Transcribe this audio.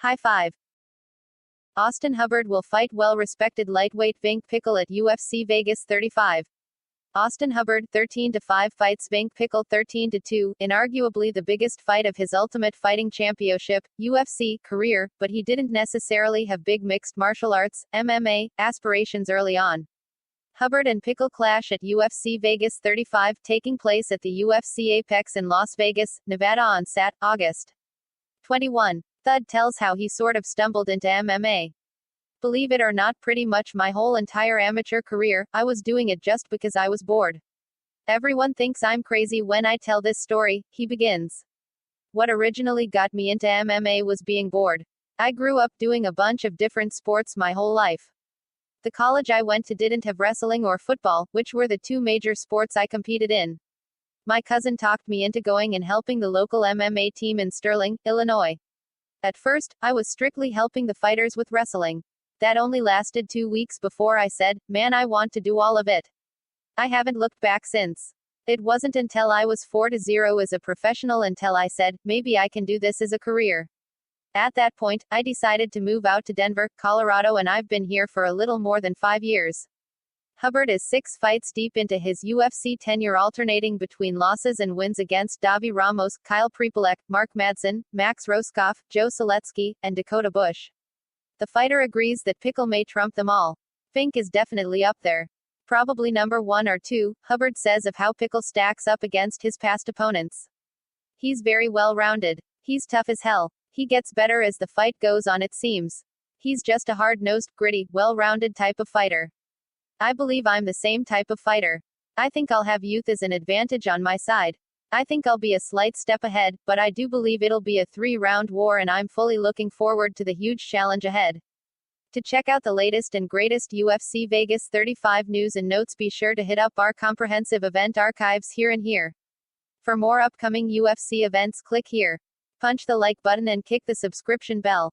High five. Austin Hubbard will fight well-respected lightweight Vink Pickle at UFC Vegas 35. Austin Hubbard, 13-5 fights Vink Pickle 13-2, in arguably the biggest fight of his Ultimate Fighting Championship, UFC, career, but he didn't necessarily have big mixed martial arts, MMA, aspirations early on. Hubbard and Pickle clash at UFC Vegas 35, taking place at the UFC Apex in Las Vegas, Nevada on August 21. Thud tells how he sort of stumbled into MMA. Believe it or not, pretty much my whole entire amateur career, I was doing it just because I was bored. Everyone thinks I'm crazy when I tell this story, he begins. What originally got me into MMA was being bored. I grew up doing a bunch of different sports my whole life. The college I went to didn't have wrestling or football, which were the two major sports I competed in. My cousin talked me into going and helping the local MMA team in Sterling, Illinois. At first, I was strictly helping the fighters with wrestling. That only lasted 2 weeks before I said, man, I want to do all of it. I haven't looked back since. It wasn't until I was 4-0 as a professional until I said, maybe I can do this as a career. At that point, I decided to move out to Denver, Colorado, and I've been here for a little more than 5 years. Hubbard is 6 fights deep into his UFC tenure, alternating between losses and wins against Davi Ramos, Kyle Prepolek, Mark Madsen, Max Roskoff, Joe Seletsky, and Dakota Bush. The fighter agrees that Pickle may trump them all. Vink is definitely up there. Probably number 1 or 2, Hubbard says of how Pickle stacks up against his past opponents. He's very well-rounded. He's tough as hell. He gets better as the fight goes on, it seems. He's just a hard-nosed, gritty, well-rounded type of fighter. I believe I'm the same type of fighter. I think I'll have youth as an advantage on my side. I think I'll be a slight step ahead, but I do believe it'll be a 3-round war, and I'm fully looking forward to the huge challenge ahead. To check out the latest and greatest UFC Vegas 35 news and notes, be sure to hit up our comprehensive event archives here and here. For more upcoming UFC events, click here. Punch the like button and kick the subscription bell.